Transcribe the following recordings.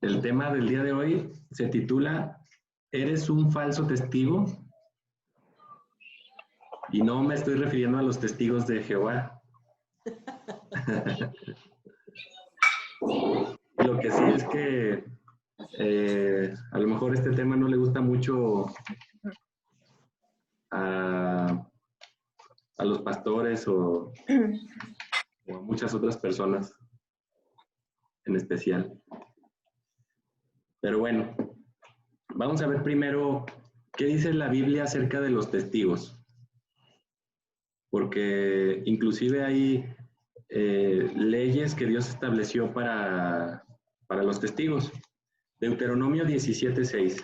El tema del día de hoy se titula ¿Eres un falso testigo? Y no me estoy refiriendo a los testigos de Jehová. Lo que sí es que a lo mejor este tema no le gusta mucho a los pastores o a muchas otras personas en especial. Pero bueno, vamos a ver primero qué dice la Biblia acerca de los testigos. Porque inclusive hay leyes que Dios estableció para los testigos. Deuteronomio 17:6.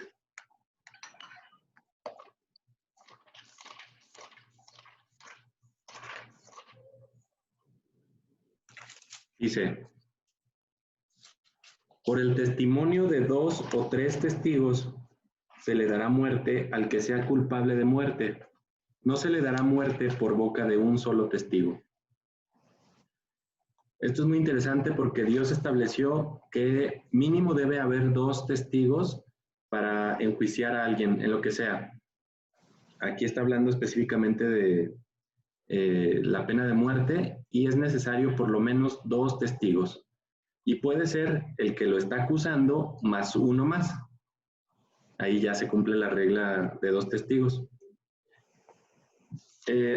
Dice, por el testimonio de 2 o 3 testigos se le dará muerte al que sea culpable de muerte. No se le dará muerte por boca de un solo testigo. Esto es muy interesante porque Dios estableció que mínimo debe haber 2 testigos para enjuiciar a alguien en lo que sea. Aquí está hablando específicamente de la pena de muerte y es necesario por lo menos 2 testigos. Y puede ser el que lo está acusando más uno más. Ahí ya se cumple la regla de 2 testigos.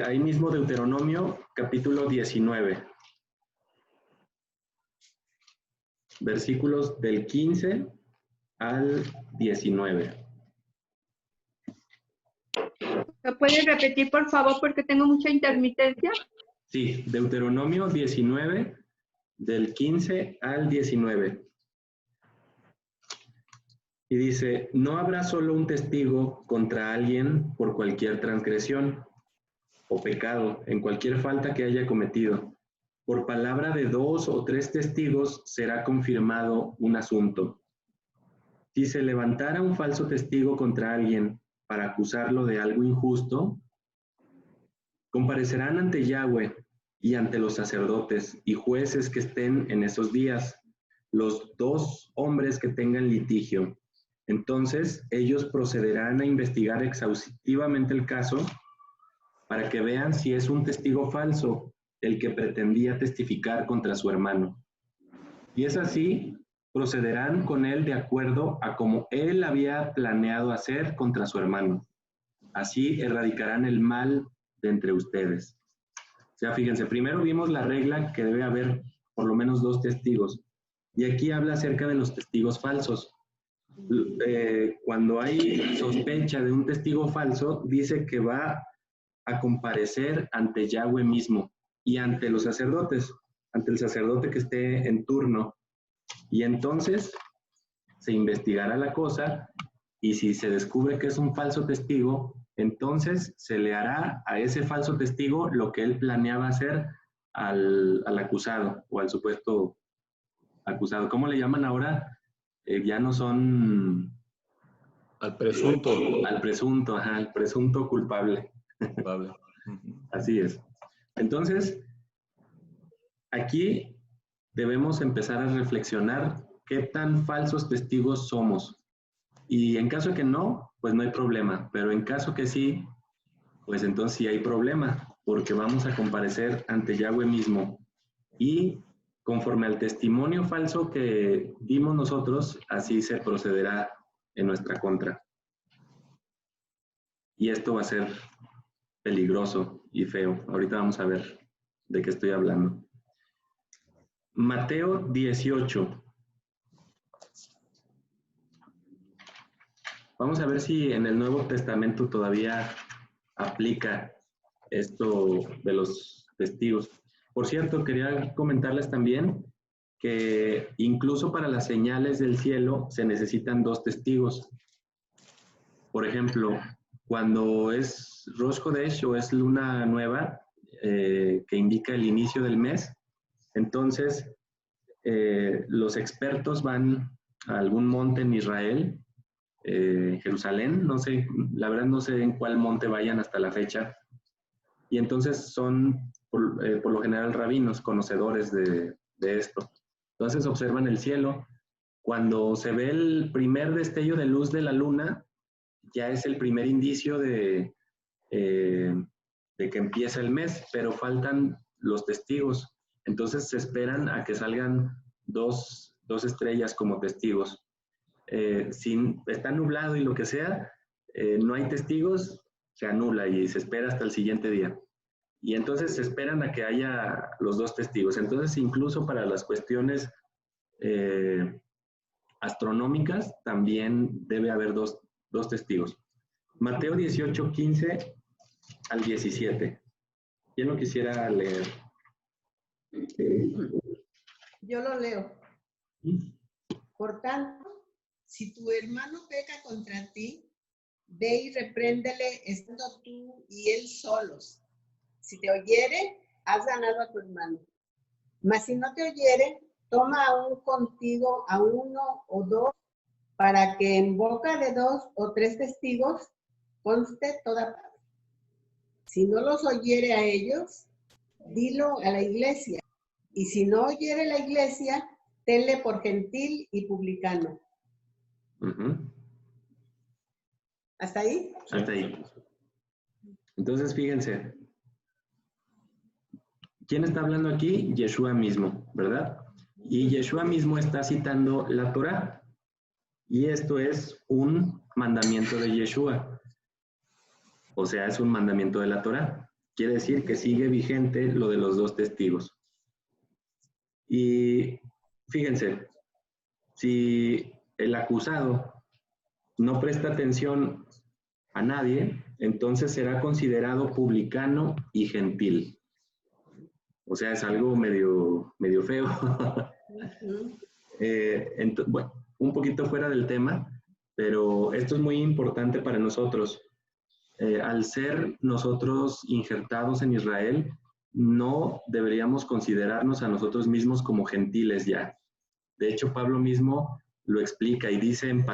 Ahí mismo Deuteronomio capítulo 19. Versículos del 15 al 19. ¿Lo puedes repetir, por favor, porque tengo mucha intermitencia? Sí, Deuteronomio 19, del 15 al 19. Y dice, no habrá solo un testigo contra alguien por cualquier transgresión o pecado, en cualquier falta que haya cometido. Por palabra de 2 o 3 testigos será confirmado un asunto. Si se levantara un falso testigo contra alguien para acusarlo de algo injusto, comparecerán ante Yahweh y ante los sacerdotes y jueces que estén en esos días, los 2 hombres que tengan litigio. Entonces ellos procederán a investigar exhaustivamente el caso para que vean si es un testigo falso el que pretendía testificar contra su hermano. Y es así, procederán con él de acuerdo a como él había planeado hacer contra su hermano. Así erradicarán el mal de entre ustedes. O sea, fíjense, primero vimos la regla que debe haber por lo menos 2 testigos. Y aquí habla acerca de los testigos falsos. Cuando hay sospecha de un testigo falso, dice que va a comparecer ante Yahweh mismo y ante los sacerdotes, ante el sacerdote que esté en turno. Y entonces se investigará la cosa y si se descubre que es un falso testigo, entonces se le hará a ese falso testigo lo que él planeaba hacer al acusado o al supuesto acusado. ¿Cómo le llaman ahora? Ya no son... Al presunto. Al presunto, ajá, al presunto culpable. Culpable. Así es. Entonces, aquí debemos empezar a reflexionar qué tan falsos testigos somos. Y en caso de que no, pues no hay problema. Pero en caso que sí, pues entonces sí hay problema, porque vamos a comparecer ante Yahweh mismo. Y conforme al testimonio falso que dimos nosotros, así se procederá en nuestra contra. Y esto va a ser peligroso y feo. Ahorita vamos a ver de qué estoy hablando. Mateo 18. Vamos a ver si en el Nuevo Testamento todavía aplica esto de los testigos. Por cierto, quería comentarles también que incluso para las señales del cielo se necesitan 2 testigos. Por ejemplo, cuando es Rosh Chodesh o es luna nueva, que indica el inicio del mes, entonces los expertos van a algún monte en Israel, Jerusalén, no sé, la verdad no sé en cuál monte vayan hasta la fecha, y entonces son por lo general rabinos, conocedores de esto. Entonces observan el cielo Cuando se ve el primer destello de luz de la luna, ya es el primer indicio de que empieza el mes, pero faltan los testigos. Entonces se esperan a que salgan dos estrellas como testigos. Si está nublado y lo que sea, no hay testigos, se anula y se espera hasta el siguiente día. Y entonces se esperan a que haya los dos testigos. Entonces, incluso para las cuestiones astronómicas, también debe haber dos testigos. Mateo 18, 15 al 17. ¿Quién lo quisiera leer? Yo lo leo. Por tanto, si tu hermano peca contra ti, ve y repréndele estando tú y él solos. Si te oyere, has ganado a tu hermano. Mas si no te oyere, toma aún contigo a uno o dos, para que en boca de 2 o 3 testigos conste toda palabra. Si no los oyere a ellos, dilo a la iglesia. Y si no oyere la iglesia, tenle por gentil y publicano. ¿Hasta ahí? Hasta ahí. Entonces, fíjense. ¿Quién está hablando aquí? Yeshua mismo, ¿verdad? Y Yeshua mismo está citando la Torá. Y esto es un mandamiento de Yeshua. O sea, es un mandamiento de la Torá. Quiere decir que sigue vigente lo de los dos testigos. Y fíjense, si el acusado no presta atención a nadie, entonces será considerado publicano y gentil. O sea, es algo medio feo. Bueno, un poquito fuera del tema, pero esto es muy importante para nosotros. Al ser nosotros injertados en Israel, no deberíamos considerarnos a nosotros mismos como gentiles ya. De hecho, Pablo mismo lo explica y dice en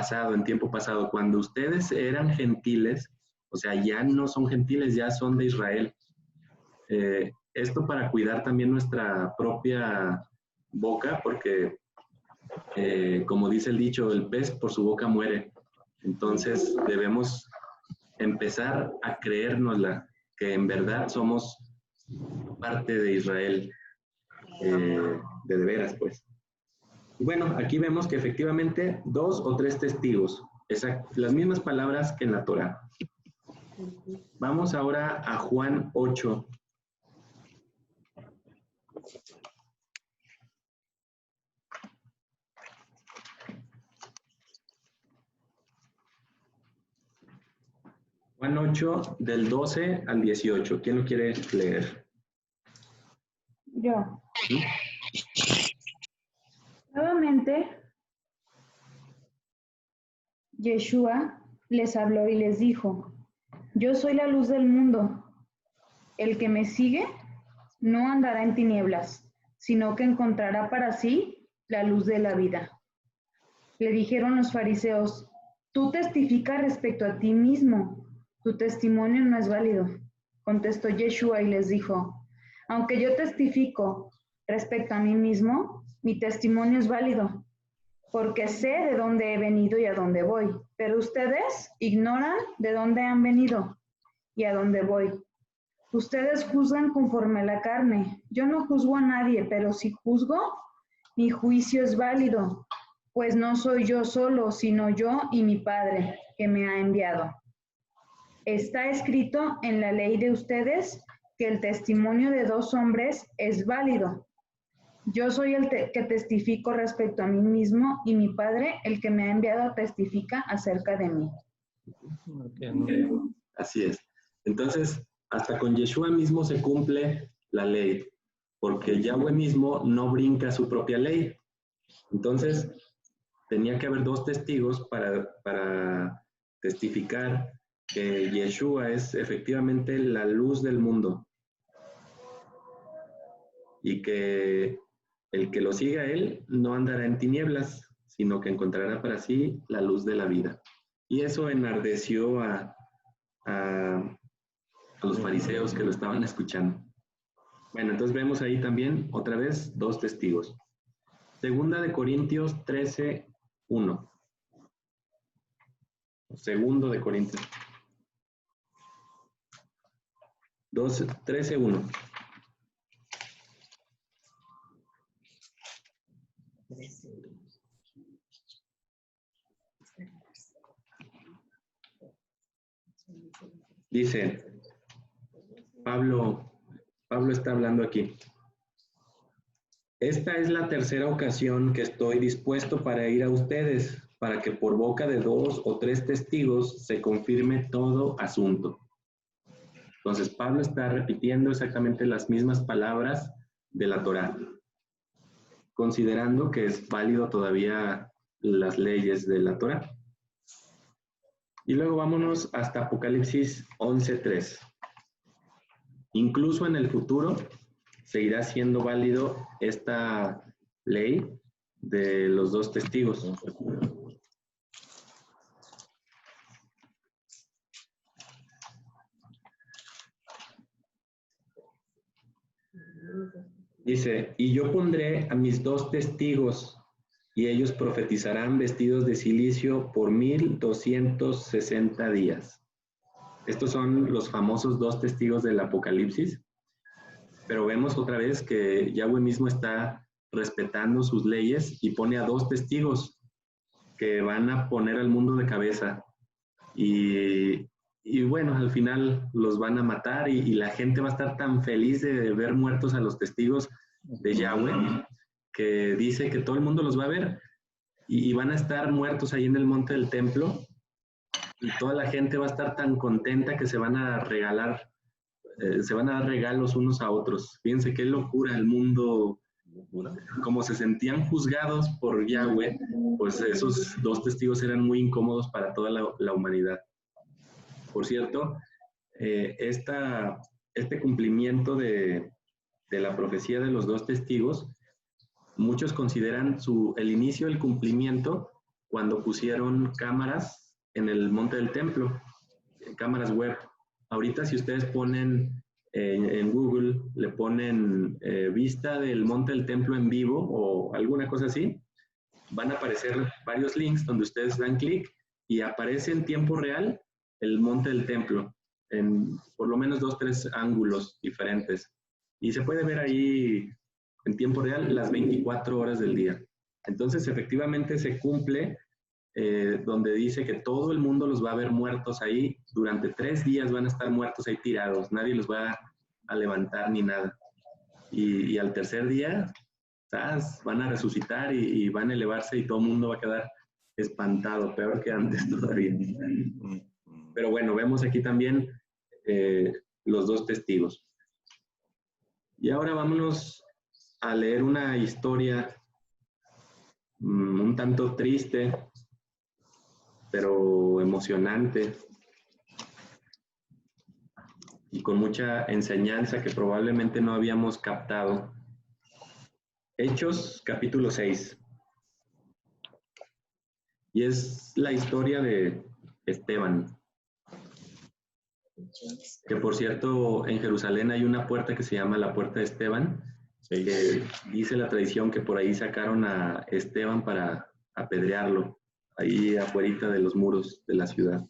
tiempo pasado, cuando ustedes eran gentiles, o sea, ya no son gentiles, ya son de Israel. Esto para cuidar también nuestra propia boca, porque como dice el dicho, el pez por su boca muere. Entonces debemos empezar a creérnosla, que en verdad somos parte de Israel, de veras, pues. Y bueno, aquí vemos que efectivamente 2 o 3 testigos, las mismas palabras que en la Torá. Vamos ahora a Juan 8. Juan 8, del 12 al 18. ¿Quién lo quiere leer? Yo. ¿Sí? Nuevamente, Yeshua les habló y les dijo, yo soy la luz del mundo. El que me sigue no andará en tinieblas, sino que encontrará para sí la luz de la vida. Le dijeron los fariseos, tú testificas respecto a ti mismo, tu testimonio no es válido. Contestó Yeshua y les dijo, aunque yo testifico respecto a mí mismo, mi testimonio es válido, porque sé de dónde he venido y a dónde voy, pero ustedes ignoran de dónde han venido y a dónde voy. Ustedes juzgan conforme a la carne. Yo no juzgo a nadie, pero si juzgo, mi juicio es válido, pues no soy yo solo, sino yo y mi Padre, que me ha enviado. Está escrito en la ley de ustedes que el testimonio de 2 hombres es válido. Yo soy el que testifico respecto a mí mismo y mi Padre, el que me ha enviado, testifica acerca de mí. Así es. Entonces, hasta con Yeshua mismo se cumple la ley, porque Yahweh mismo no brinca su propia ley. Entonces, tenía que haber 2 testigos para testificar que Yeshua es efectivamente la luz del mundo y que el que lo siga a él no andará en tinieblas, sino que encontrará para sí la luz de la vida. Y eso enardeció a los fariseos que lo estaban escuchando. Bueno, entonces vemos ahí también otra vez 2 testigos. Segunda de Corintios 13, 1. Segundo de Corintios. 13:1. Dice, Pablo está hablando aquí. Esta es la tercera ocasión que estoy dispuesto para ir a ustedes, para que por boca de 2 o 3 testigos se confirme todo asunto. Entonces, Pablo está repitiendo exactamente las mismas palabras de la Torá, considerando que es válido todavía las leyes de la Torá. Y luego vámonos hasta Apocalipsis 11:3. Incluso en el futuro seguirá siendo válido esta ley de los 2 testigos. Dice, y yo pondré a mis 2 testigos, y ellos profetizarán vestidos de silicio por 1260 días. Estos son los famosos 2 testigos del Apocalipsis, pero vemos otra vez que Yahweh mismo está respetando sus leyes y pone a 2 testigos que van a poner al mundo de cabeza. Y bueno, al final los van a matar y la gente va a estar tan feliz de ver muertos a los testigos de Yahweh que dice que todo el mundo los va a ver y van a estar muertos ahí en el monte del templo y toda la gente va a estar tan contenta que se van a regalar, se van a dar regalos unos a otros. Fíjense qué locura el mundo, como se sentían juzgados por Yahweh, pues esos 2 testigos eran muy incómodos para toda la humanidad. Por cierto, este cumplimiento de la profecía de los 2 testigos, muchos consideran el inicio del cumplimiento cuando pusieron cámaras en el monte del templo, cámaras web. Ahorita si ustedes ponen en Google, le ponen vista del monte del templo en vivo o alguna cosa así, van a aparecer varios links donde ustedes dan clic y aparece en tiempo real el monte del templo, en por lo menos 2 o 3 ángulos diferentes. Y se puede ver ahí en tiempo real las 24 horas del día. Entonces, efectivamente se cumple donde dice que todo el mundo los va a ver muertos ahí. Durante 3 días van a estar muertos ahí tirados. Nadie los va a levantar ni nada. Y al tercer día, ¿sabes? Van a resucitar y van a elevarse y todo el mundo va a quedar espantado, peor que antes todavía. Pero bueno, vemos aquí también los 2 testigos. Y ahora vámonos a leer una historia un tanto triste, pero emocionante y con mucha enseñanza que probablemente no habíamos captado. Hechos, capítulo 6. Y es la historia de Esteban. Que por cierto, en Jerusalén hay una puerta que se llama la Puerta de Esteban, que dice la tradición que por ahí sacaron a Esteban para apedrearlo, ahí afuera de los muros de la ciudad.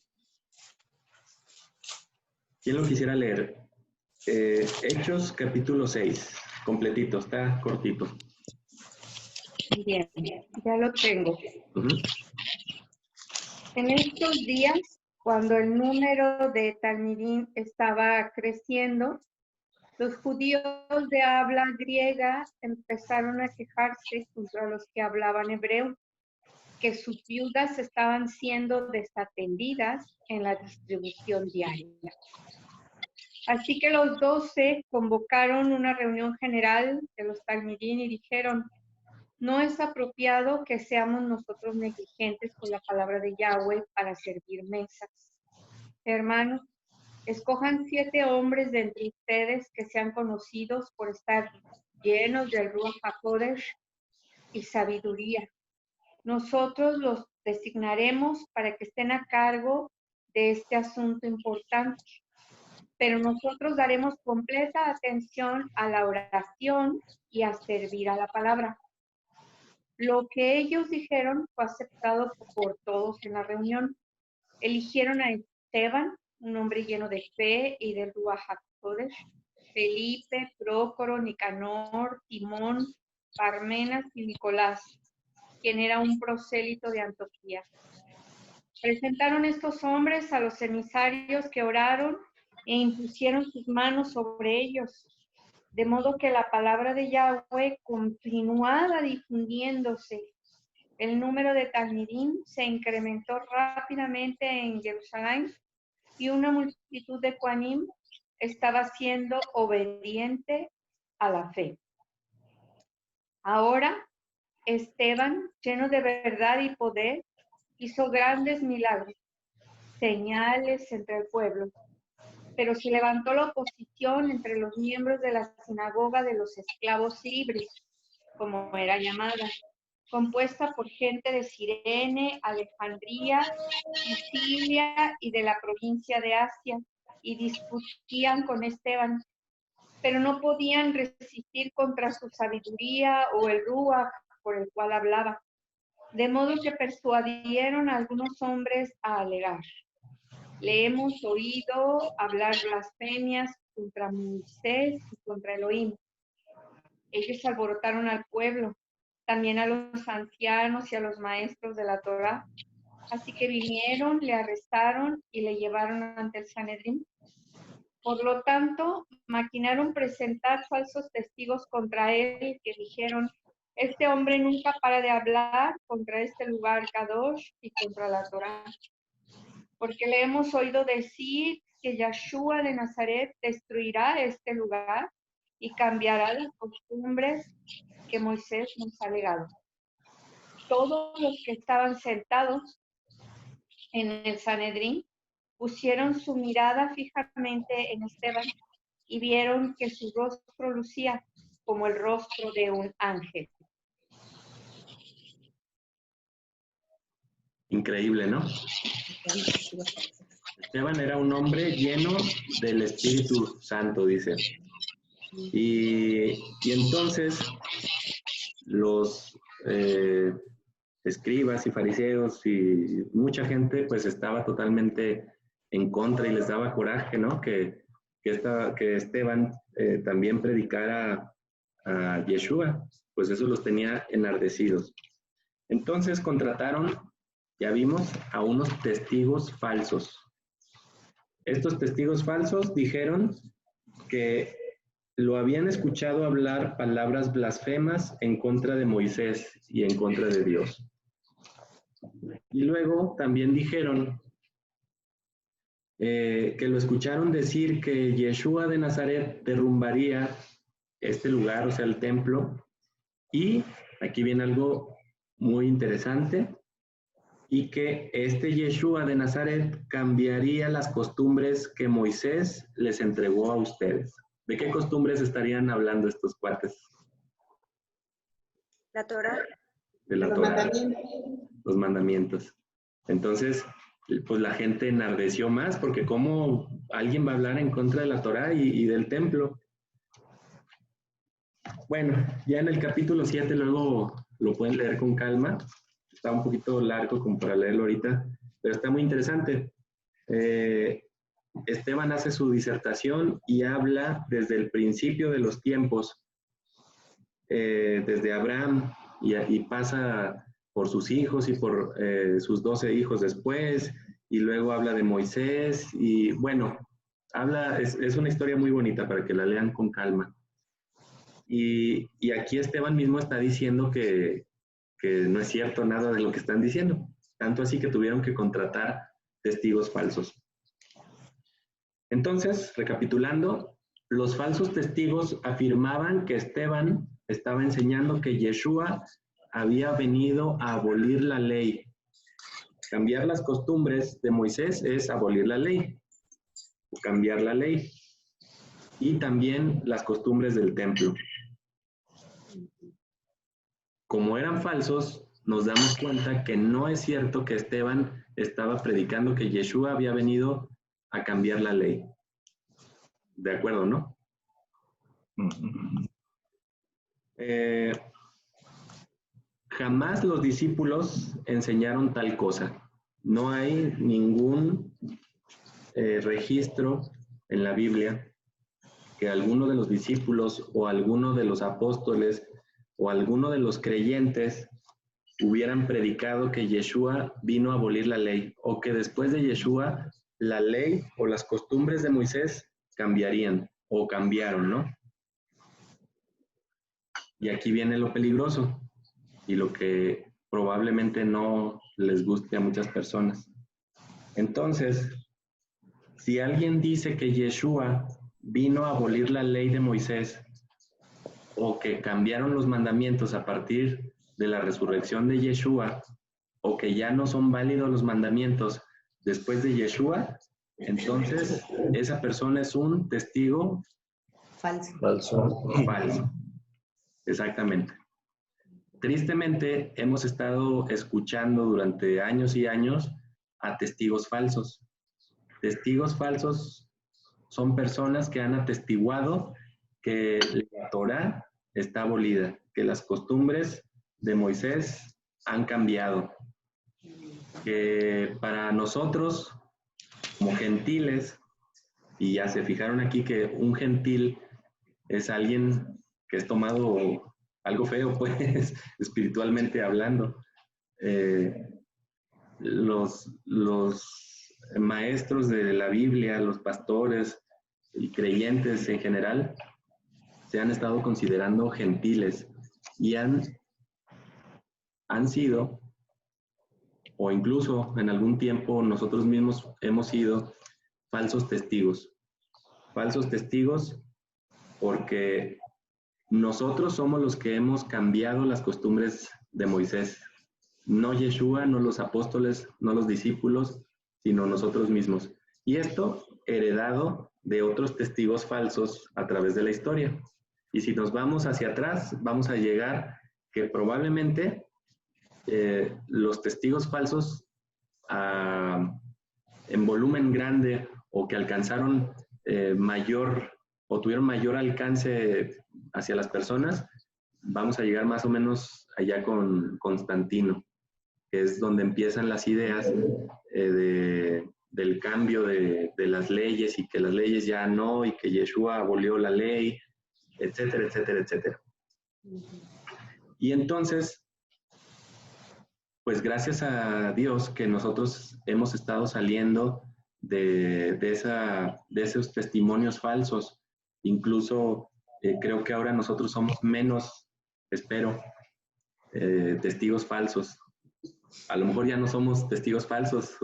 ¿Quién lo quisiera leer? Hechos capítulo 6, completito, está cortito. Bien, ya lo tengo. En estos días, cuando el número de talmidim estaba creciendo, los judíos de habla griega empezaron a quejarse contra los que hablaban hebreo, que sus viudas estaban siendo desatendidas en la distribución diaria. Así que los 12 convocaron una reunión general de los talmidim y dijeron: no es apropiado que seamos nosotros negligentes con la palabra de Yahweh para servir mesas. Hermanos, escojan 7 hombres de entre ustedes que sean conocidos por estar llenos del Ruach HaKodesh y sabiduría. Nosotros los designaremos para que estén a cargo de este asunto importante. Pero nosotros daremos completa atención a la oración y a servir a la palabra. Lo que ellos dijeron fue aceptado por todos en la reunión. Eligieron a Esteban, un hombre lleno de fe y del Ruach HaKodesh, Felipe, Prócoro, Nicanor, Timón, Parmenas y Nicolás, quien era un prosélito de Antioquía. Presentaron estos hombres a los emisarios que oraron e impusieron sus manos sobre ellos, de modo que la palabra de Yahweh continuaba difundiéndose. El número de talmidim se incrementó rápidamente en Jerusalén y una multitud de Kohanim estaba siendo obediente a la fe. Ahora, Esteban, lleno de verdad y poder, hizo grandes milagros, señales entre el pueblo. Pero se levantó la oposición entre los miembros de la sinagoga de los esclavos libres, como era llamada, compuesta por gente de Cirene, Alejandría, Sicilia y de la provincia de Asia, y discutían con Esteban, pero no podían resistir contra su sabiduría o el ruach por el cual hablaba, de modo que persuadieron a algunos hombres a alegar. Le hemos oído hablar blasfemias contra Moisés y contra Elohim. Ellos alborotaron al pueblo, también a los ancianos y a los maestros de la Torá. Así que vinieron, le arrestaron y le llevaron ante el Sanedrín. Por lo tanto, maquinaron presentar falsos testigos contra él que dijeron: este hombre nunca para de hablar contra este lugar Kadosh y contra la Torá. Porque le hemos oído decir que Yeshua de Nazaret destruirá este lugar y cambiará las costumbres que Moisés nos ha legado. Todos los que estaban sentados en el Sanedrín pusieron su mirada fijamente en Esteban y vieron que su rostro lucía como el rostro de un ángel. Increíble, ¿no? Esteban era un hombre lleno del Espíritu Santo, dice. Y entonces los escribas y fariseos y mucha gente pues estaba totalmente en contra y les daba coraje, ¿no? Que Esteban también predicara a Yeshua, pues eso los tenía enardecidos. Entonces contrataron, ya vimos, a unos testigos falsos. Estos testigos falsos dijeron que lo habían escuchado hablar palabras blasfemas en contra de Moisés y en contra de Dios. Y luego también dijeron que lo escucharon decir que Yeshua de Nazaret derrumbaría este lugar, o sea, el templo. Y aquí viene algo muy interesante, y que este Yeshua de Nazaret cambiaría las costumbres que Moisés les entregó a ustedes. ¿De qué costumbres estarían hablando estos cuates? La Torá. De la Torá, los mandamientos. Entonces, pues la gente enardeció más, porque ¿cómo alguien va a hablar en contra de la Torá y del templo? Bueno, ya en el capítulo 7 luego lo pueden leer con calma. Está un poquito largo como para leerlo ahorita, pero está muy interesante. Esteban hace su disertación y habla desde el principio de los tiempos, desde Abraham, y pasa por sus hijos y por sus 12 hijos después, y luego habla de Moisés, y bueno, es una historia muy bonita para que la lean con calma. Y aquí Esteban mismo está diciendo que no es cierto nada de lo que están diciendo, tanto así que tuvieron que contratar testigos falsos. Entonces, recapitulando, los falsos testigos afirmaban que Esteban estaba enseñando que Yeshua había venido a abolir la ley. Cambiar las costumbres de Moisés es abolir la ley, o cambiar la ley, y también las costumbres del templo. Como eran falsos, nos damos cuenta que no es cierto que Esteban estaba predicando que Yeshua había venido a cambiar la ley. ¿De acuerdo, no? Jamás los discípulos enseñaron tal cosa. No hay ningún registro en la Biblia que alguno de los discípulos o alguno de los apóstoles o alguno de los creyentes hubieran predicado que Yeshua vino a abolir la ley, o que después de Yeshua la ley o las costumbres de Moisés cambiarían o cambiaron, ¿no? Y aquí viene lo peligroso y lo que probablemente no les guste a muchas personas. Entonces, si alguien dice que Yeshua vino a abolir la ley de Moisés o que cambiaron los mandamientos a partir de la resurrección de Yeshua, o que ya no son válidos los mandamientos después de Yeshua, entonces esa persona es un testigo Falso. falso. Exactamente. Tristemente, hemos estado escuchando durante años y años a testigos falsos. Testigos falsos son personas que han atestiguado que la Torá está abolida, que las costumbres de Moisés han cambiado, que para nosotros, como gentiles, y ya se fijaron aquí que un gentil es alguien que es tomado algo feo, pues, espiritualmente hablando. Los maestros de la Biblia, los pastores y creyentes en general, se han estado considerando gentiles y han sido, o incluso en algún tiempo nosotros mismos hemos sido falsos testigos. Falsos testigos porque nosotros somos los que hemos cambiado las costumbres de Moisés. No Yeshua, no los apóstoles, no los discípulos, sino nosotros mismos. Y esto heredado de otros testigos falsos a través de la historia. Y si nos vamos hacia atrás, vamos a llegar que probablemente los testigos falsos en volumen grande o que alcanzaron mayor o tuvieron mayor alcance hacia las personas, vamos a llegar más o menos allá con Constantino, que es donde empiezan las ideas del cambio de las leyes y que las leyes ya no, y que Yeshua abolió la ley, etcétera, etcétera, etcétera. Y entonces, pues gracias a Dios que nosotros hemos estado saliendo de esos testimonios falsos. Incluso creo que ahora nosotros somos menos, espero, testigos falsos. A lo mejor ya no somos testigos falsos,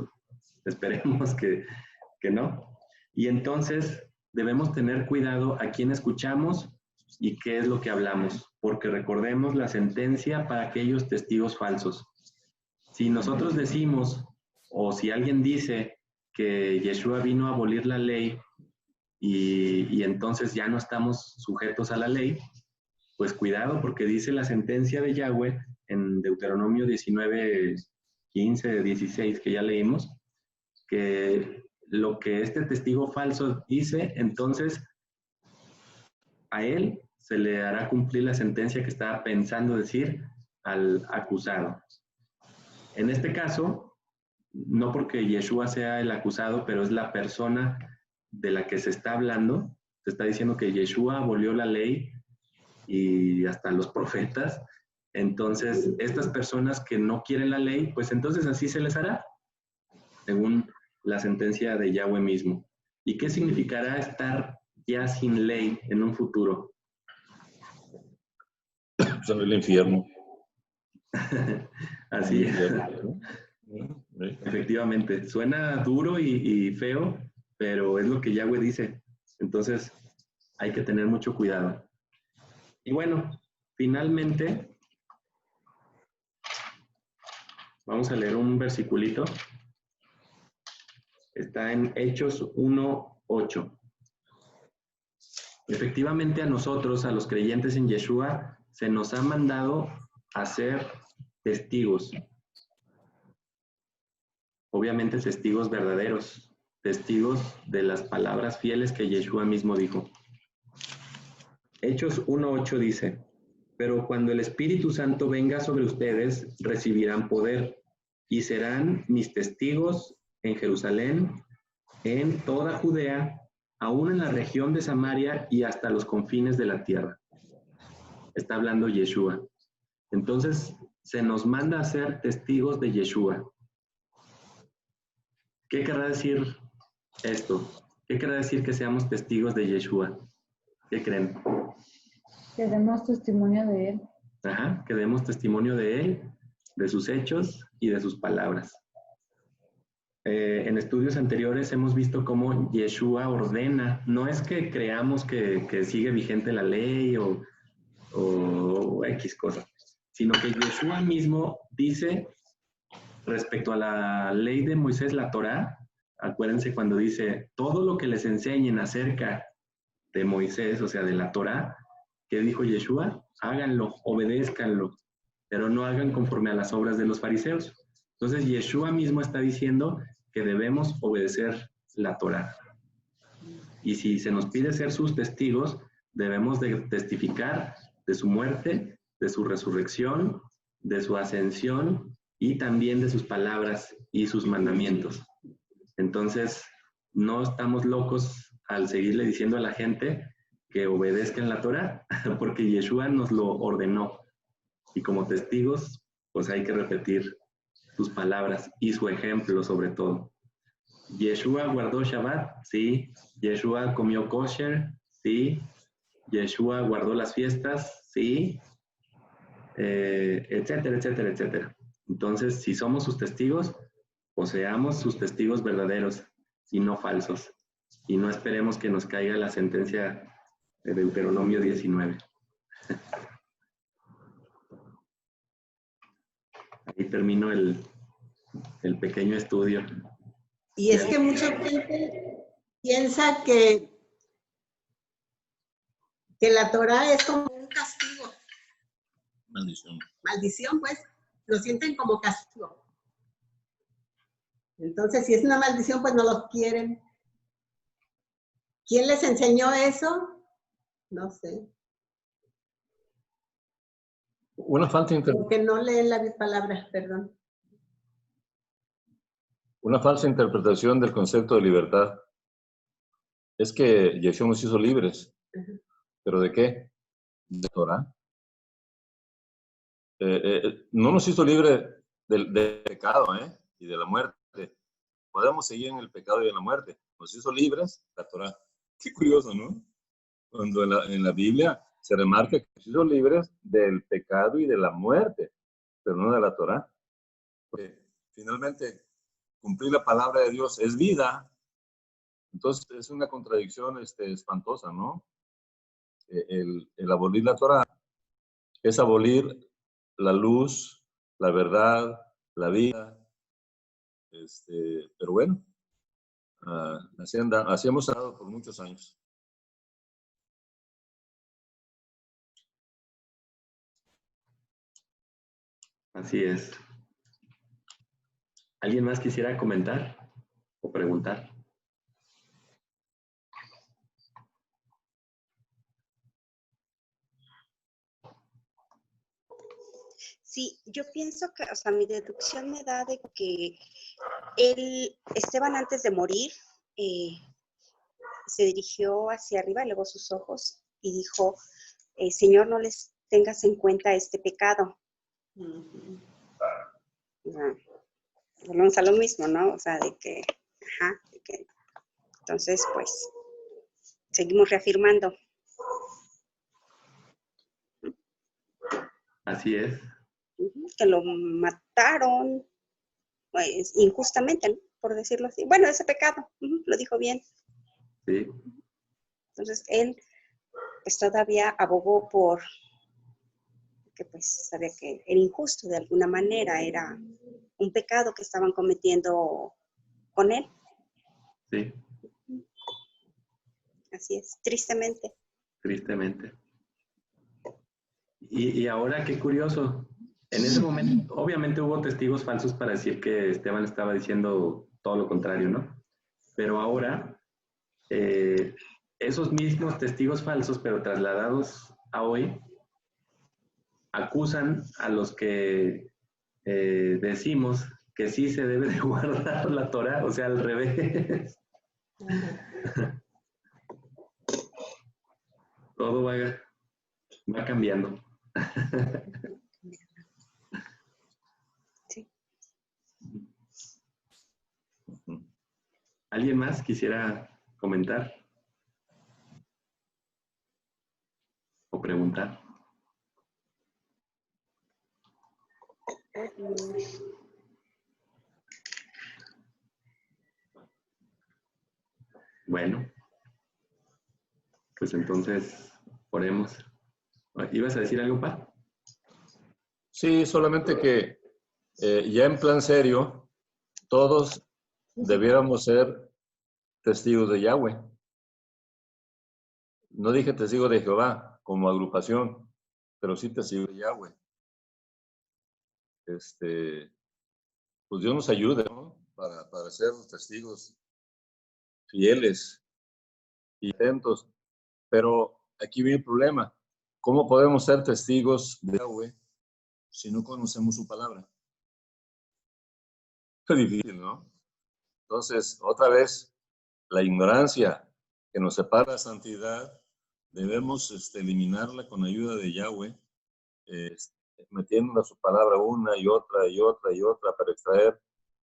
esperemos que no. Y entonces debemos tener cuidado a quién escuchamos y qué es lo que hablamos, porque recordemos la sentencia para aquellos testigos falsos. Si nosotros decimos, o si alguien dice que Yeshua vino a abolir la ley y entonces ya no estamos sujetos a la ley, pues cuidado, porque dice la sentencia de Yahweh en Deuteronomio 19, 15, 16, que ya leímos, que lo que este testigo falso dice, entonces a él se le hará cumplir la sentencia que estaba pensando decir al acusado. En este caso, no porque Yeshua sea el acusado, pero es la persona de la que se está hablando. Se está diciendo que Yeshua abolió la ley y hasta los profetas. Entonces, estas personas que no quieren la ley, pues entonces así se les hará, según la sentencia de Yahweh mismo. ¿Y qué significará estar ya sin ley en un futuro? Son el infierno. Así es. Efectivamente, suena duro y feo, pero es lo que Yahweh dice. Entonces, hay que tener mucho cuidado. Y bueno, finalmente, vamos a leer un versiculito. Está en Hechos 1:8. Efectivamente, a nosotros, a los creyentes en Yeshua, se nos ha mandado a ser testigos. Obviamente testigos verdaderos, testigos de las palabras fieles que Yeshua mismo dijo. Hechos 1:8 dice: Pero cuando el Espíritu Santo venga sobre ustedes, recibirán poder y serán mis testigos en Jerusalén, en toda Judea, aún en la región de Samaria y hasta los confines de la tierra. Está hablando Yeshua. Entonces, se nos manda a ser testigos de Yeshua. ¿Qué querrá decir esto? ¿Qué querrá decir que seamos testigos de Yeshua? ¿Qué creen? Que demos testimonio de él. Ajá, que demos testimonio de él, de sus hechos y de sus palabras. En estudios anteriores hemos visto cómo Yeshua ordena, no es que creamos que sigue vigente la ley o X cosas, sino que Yeshua mismo dice respecto a la ley de Moisés, la Torá, acuérdense cuando dice, todo lo que les enseñen acerca de Moisés, o sea, de la Torá, ¿qué dijo Yeshua? Háganlo, obedézcanlo, pero no hagan conforme a las obras de los fariseos. Entonces, Yeshua mismo está diciendo que debemos obedecer la Torá. Y si se nos pide ser sus testigos, debemos de testificar de su muerte, de su resurrección, de su ascensión y también de sus palabras y sus mandamientos. Entonces, no estamos locos al seguirle diciendo a la gente que obedezcan la Torá, porque Yeshua nos lo ordenó. Y como testigos, pues hay que repetir sus palabras y su ejemplo sobre todo. Yeshua guardó Shabbat, sí. Yeshua comió kosher, sí. Yeshua guardó las fiestas, sí. Etcétera, etcétera, etcétera. Entonces, si somos sus testigos, pues seamos sus testigos verdaderos y no falsos. Y no esperemos que nos caiga la sentencia de Deuteronomio 19. Ahí termino el pequeño estudio. Y es que mucha gente piensa que la Torah es como un castigo. Maldición. Maldición, pues, lo sienten como castigo. Entonces, si es una maldición, pues no los quieren. ¿Quién les enseñó eso? No sé. Una falsa Porque no leen las palabras, perdón. Una falsa interpretación del concepto de libertad es que Yeshua nos hizo libres. ¿Pero de qué? De Torah. No nos hizo libres del pecado y de la muerte. Podemos seguir en el pecado y en la muerte. Nos hizo libres la Torah. Qué curioso, ¿no? Cuando en la Biblia se remarca que nos hizo libres del pecado y de la muerte, pero no de la Torah. Porque finalmente, cumplir la palabra de Dios es vida. Entonces, es una contradicción espantosa, ¿no? El abolir la Torah es abolir la luz, la verdad, la vida. Pero bueno, así hemos estado por muchos años. Así es. ¿Alguien más quisiera comentar o preguntar? Sí, yo pienso que, o sea, mi deducción me da de que Esteban antes de morir, se dirigió hacia arriba, elevó sus ojos y dijo, Señor, no les tengas en cuenta este pecado. Volvemos a lo mismo, ¿no? O sea, de que, entonces, pues, seguimos reafirmando. Así es. Que lo mataron, pues, injustamente, ¿no? Por decirlo así. Bueno, ese pecado, lo dijo bien. Sí. Entonces, él pues todavía abogó por que pues sabía que era injusto de alguna manera, era un pecado que estaban cometiendo con él. Sí. Así es, tristemente. Tristemente. Y ahora, qué curioso. En ese momento, obviamente hubo testigos falsos para decir que Esteban estaba diciendo todo lo contrario, ¿no? Pero ahora, esos mismos testigos falsos, pero trasladados a hoy, acusan a los que decimos que sí se debe de guardar la Torá, o sea, al revés. Todo va cambiando. Sí. ¿Alguien más quisiera comentar o preguntar? Bueno, pues entonces oremos. ¿Ibas a decir algo, Pa? Sí, solamente que ya en plan serio, todos debiéramos ser testigos de Yahweh. No dije testigos de Jehová como agrupación, pero sí testigos de Yahweh. Pues Dios nos ayude, ¿no? Para ser testigos fieles y atentos. Pero aquí viene el problema. ¿Cómo podemos ser testigos de Yahweh si no conocemos su palabra? Es difícil, ¿no? Entonces, otra vez, la ignorancia que nos separa de la santidad, debemos eliminarla con ayuda de Yahweh, metiendo su palabra una y otra y otra y otra para extraer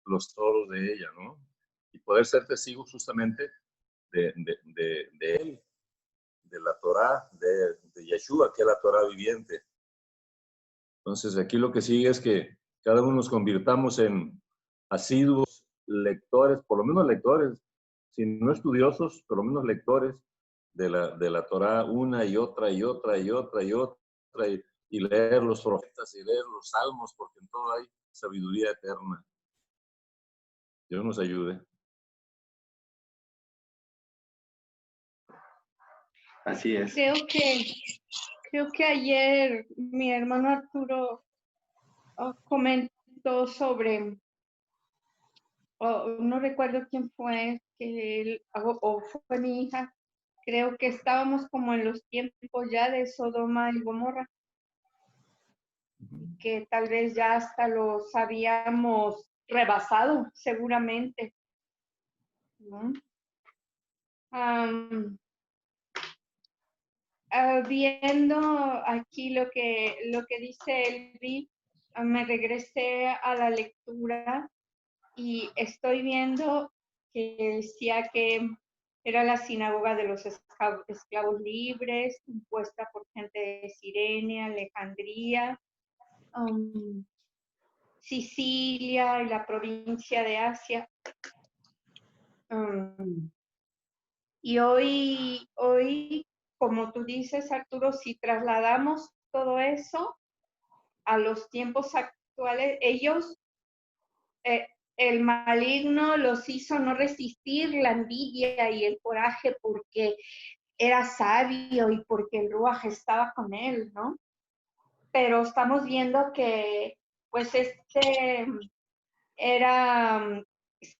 los toros de ella, ¿no? Y poder ser testigos justamente de él, de la Torá, de Yeshua, que es la Torá viviente. Entonces, aquí lo que sigue es que cada uno nos convirtamos en asiduos lectores, por lo menos lectores, si no estudiosos, por lo menos lectores de la Torá una y otra y otra y otra y otra, y leer los profetas y leer los salmos, porque en todo hay sabiduría eterna. Dios nos ayude. Así es. Creo que ayer mi hermano Arturo comentó sobre, no recuerdo quién fue, que él, o fue mi hija, creo que estábamos como en los tiempos ya de Sodoma y Gomorra, que tal vez ya hasta los habíamos rebasado, seguramente, ¿no? Viendo aquí lo que dice Elvi, me regresé a la lectura y estoy viendo que decía que era la sinagoga de los esclavos libres, compuesta por gente de Cirene, Alejandría, Sicilia y la provincia de Asia. Y hoy, como tú dices, Arturo, si trasladamos todo eso a los tiempos actuales, ellos, el maligno los hizo no resistir la envidia y el coraje porque era sabio y porque el Ruaj estaba con él, ¿no? Pero estamos viendo que, pues, era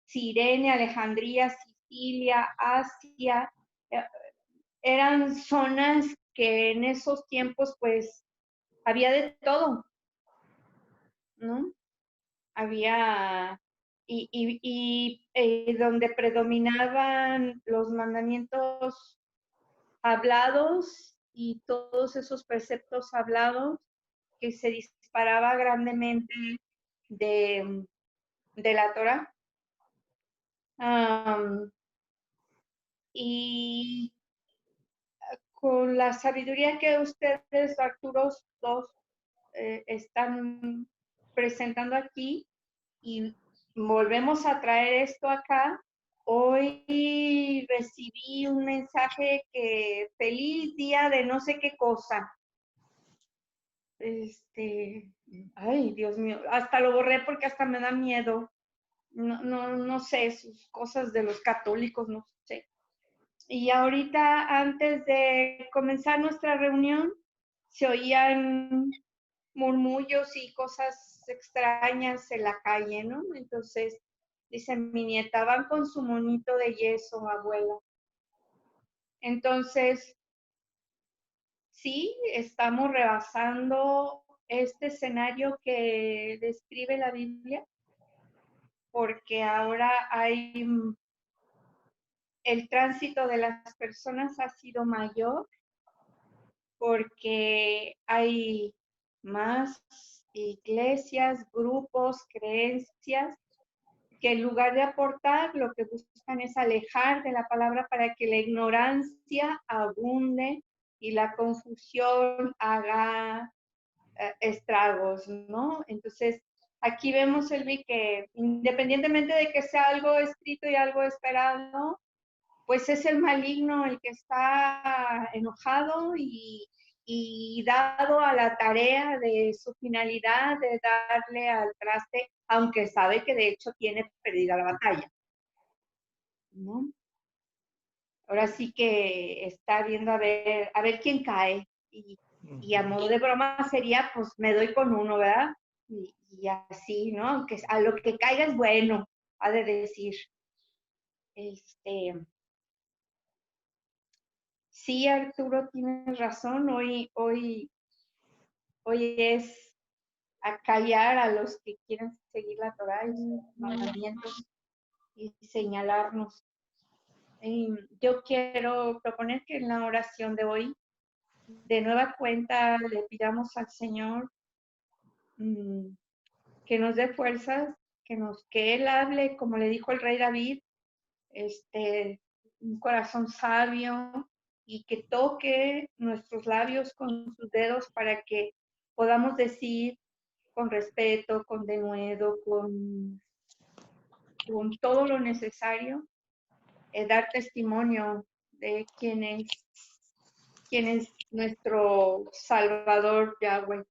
Cirene, Alejandría, Sicilia, Asia, eran zonas que en esos tiempos, pues, había de todo, ¿no? Había, donde predominaban los mandamientos hablados y todos esos preceptos hablados, que se disparaba grandemente de la Torah. Y con la sabiduría que ustedes, Arturos, dos, están presentando aquí, y volvemos a traer esto acá. Hoy recibí un mensaje que feliz día de no sé qué cosa. Ay, Dios mío, hasta lo borré porque hasta me da miedo. No sé, sus cosas de los católicos, no sé. Y ahorita, antes de comenzar nuestra reunión, se oían murmullos y cosas extrañas en la calle, ¿no? Entonces, dice mi nieta, van con su monito de yeso, abuela. Entonces, sí, estamos rebasando este escenario que describe la Biblia, porque ahora hay el tránsito de las personas ha sido mayor, porque hay más iglesias, grupos, creencias, que en lugar de aportar, lo que buscan es alejar de la palabra para que la ignorancia abunde y la confusión haga estragos, ¿no? Entonces, aquí vemos, Elvi, que independientemente de que sea algo escrito y algo esperado, pues es el maligno el que está enojado y dado a la tarea de su finalidad de darle al traste, aunque sabe que de hecho tiene perdida la batalla, ¿no? Ahora sí que está viendo a ver quién cae. Y a modo de broma sería, pues me doy con uno, ¿verdad? Y así, ¿no? Aunque a lo que caiga es bueno, ha de decir. Sí, Arturo, tienes razón. Hoy es acallar a los que quieren seguir la Torá y sus mandamientos y señalarnos. Yo quiero proponer que en la oración de hoy, de nueva cuenta, le pidamos al Señor que nos dé fuerzas, que Él hable, como le dijo el rey David, un corazón sabio, y que toque nuestros labios con sus dedos para que podamos decir con respeto, con denuedo, con todo lo necesario, dar testimonio de quién es nuestro Salvador Yahweh.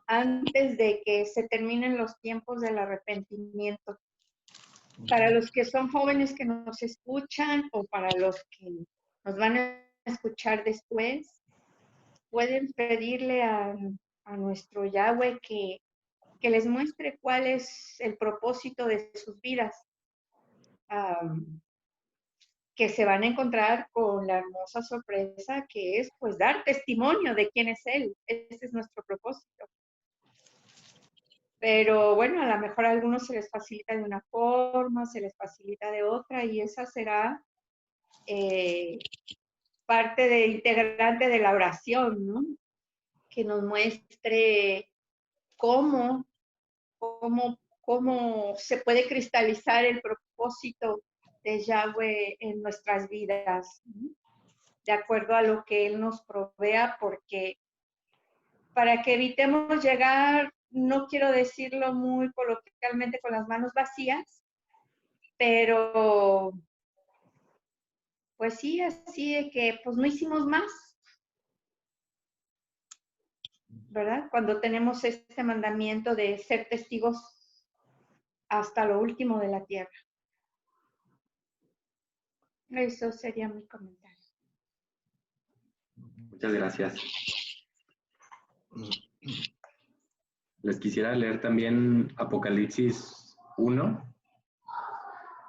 Antes de que se terminen los tiempos del arrepentimiento. Para los que son jóvenes que nos escuchan o para los que nos van a escuchar después, pueden pedirle a nuestro Yahweh que les muestre cuál es el propósito de sus vidas, que se van a encontrar con la hermosa sorpresa que es pues dar testimonio de quién es Él. Ese es nuestro propósito. Pero bueno, a lo mejor a algunos se les facilita de una forma, se les facilita de otra, y esa será parte de integrante de la oración, ¿no? Que nos muestre cómo se puede cristalizar el propósito de Yahweh en nuestras vidas, ¿no? De acuerdo a lo que Él nos provea, porque para que evitemos llegar, no quiero decirlo muy coloquialmente, con las manos vacías, pero pues sí, así de que pues no hicimos más, ¿verdad? Cuando tenemos este mandamiento de ser testigos hasta lo último de la tierra. Eso sería mi comentario. Muchas gracias. Les quisiera leer también Apocalipsis 1.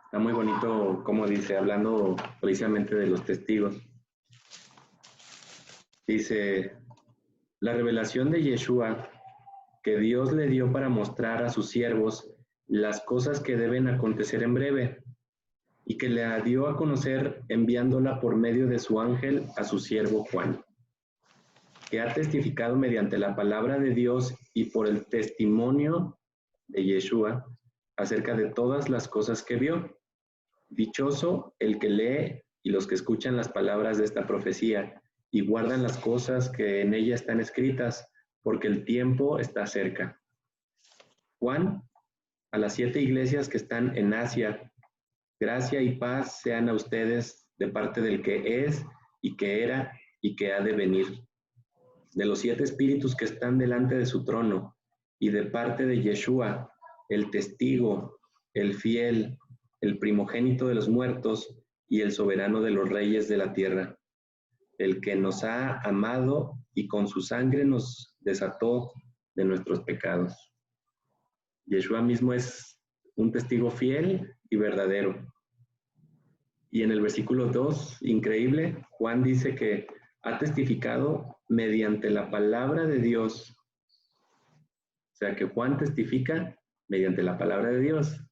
Está muy bonito, como dice, hablando precisamente de los testigos. Dice, la revelación de Yeshua que Dios le dio para mostrar a sus siervos las cosas que deben acontecer en breve, y que le dio a conocer enviándola por medio de su ángel a su siervo Juan, que ha testificado mediante la palabra de Dios y por el testimonio de Yeshua acerca de todas las cosas que vio. Dichoso el que lee y los que escuchan las palabras de esta profecía y guardan las cosas que en ella están escritas, porque el tiempo está cerca. Juan, a las 7 iglesias que están en Asia, gracia y paz sean a ustedes de parte del que es y que era y que ha de venir, de los 7 espíritus que están delante de su trono, y de parte de Yeshua, el testigo, el fiel, el primogénito de los muertos y el soberano de los reyes de la tierra, el que nos ha amado y con su sangre nos desató de nuestros pecados. Yeshua mismo es un testigo fiel y verdadero. Y en el versículo 2, increíble, Juan dice que ha testificado mediante la palabra de Dios. O sea que Juan testifica mediante la palabra de Dios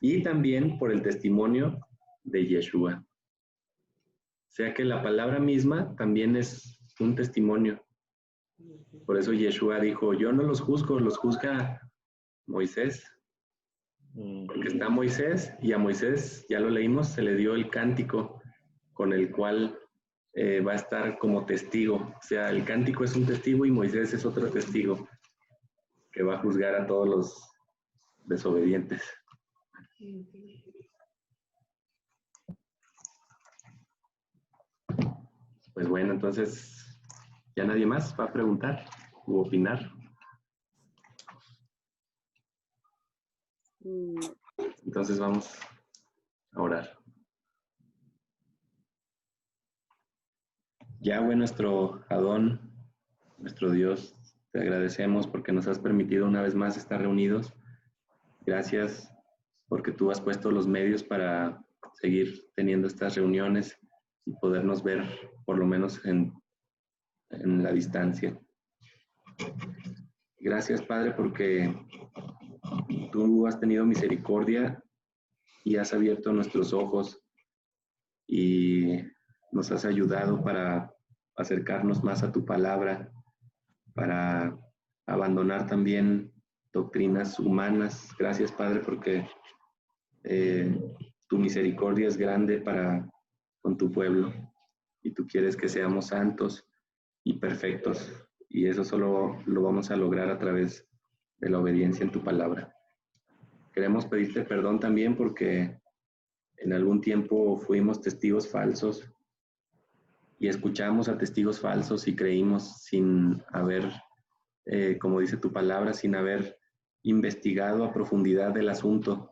y también por el testimonio de Yeshua. O sea que la palabra misma también es un testimonio. Por eso Yeshua dijo, yo no los juzgo, los juzga Moisés. Porque está Moisés y a Moisés, ya lo leímos, se le dio el cántico con el cual va a estar como testigo. O sea, el cántico es un testigo y Moisés es otro testigo que va a juzgar a todos los desobedientes. Pues bueno, entonces, ¿ya nadie más va a preguntar u opinar? Entonces vamos a orar. Yahweh, nuestro Adón, nuestro Dios, te agradecemos porque nos has permitido una vez más estar reunidos. Gracias porque tú has puesto los medios para seguir teniendo estas reuniones y podernos ver por lo menos en la distancia. Gracias, Padre, porque tú has tenido misericordia y has abierto nuestros ojos y nos has ayudado para acercarnos más a tu palabra, para abandonar también doctrinas humanas. Gracias, Padre, porque tu misericordia es grande con tu pueblo y tú quieres que seamos santos y perfectos, y eso solo lo vamos a lograr a través de la obediencia en tu palabra. Queremos pedirte perdón también porque en algún tiempo fuimos testigos falsos y escuchamos a testigos falsos y creímos sin haber, como dice tu palabra, sin haber investigado a profundidad del asunto.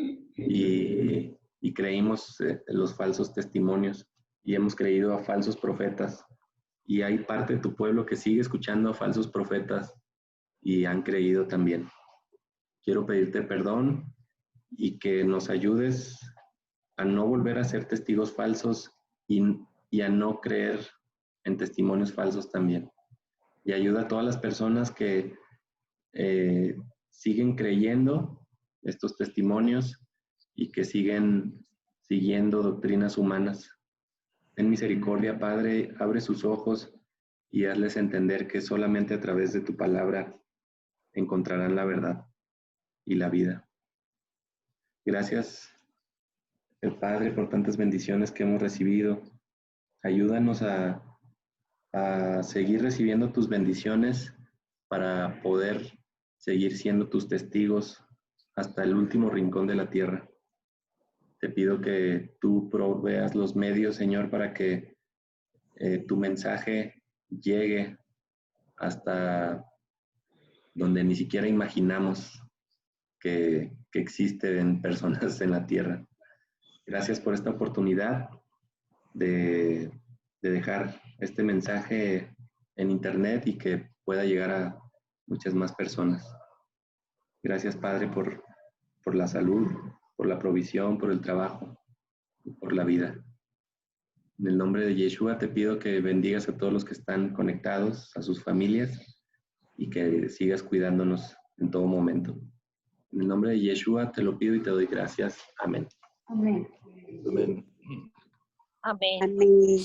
Y creímos los falsos testimonios y hemos creído a falsos profetas. Y hay parte de tu pueblo que sigue escuchando a falsos profetas y han creído también. Quiero pedirte perdón y que nos ayudes a no volver a ser testigos falsos y a no creer en testimonios falsos también. Y ayuda a todas las personas que siguen creyendo estos testimonios y que siguen siguiendo doctrinas humanas. Ten misericordia, Padre, abre sus ojos y hazles entender que solamente a través de tu palabra encontrarán la verdad y la vida. Gracias, Padre, por tantas bendiciones que hemos recibido. Ayúdanos a seguir recibiendo tus bendiciones para poder seguir siendo tus testigos hasta el último rincón de la tierra. Te pido que tú proveas los medios, Señor, para que tu mensaje llegue hasta donde ni siquiera imaginamos que existen personas en la tierra. Gracias por esta oportunidad de dejar este mensaje en internet y que pueda llegar a muchas más personas. Gracias, Padre, por la salud, por la provisión, por el trabajo y por la vida. En el nombre de Yeshua te pido que bendigas a todos los que están conectados, a sus familias, y que sigas cuidándonos en todo momento. En el nombre de Yeshua te lo pido y te doy gracias. Amén. Amén. Amén. Amén.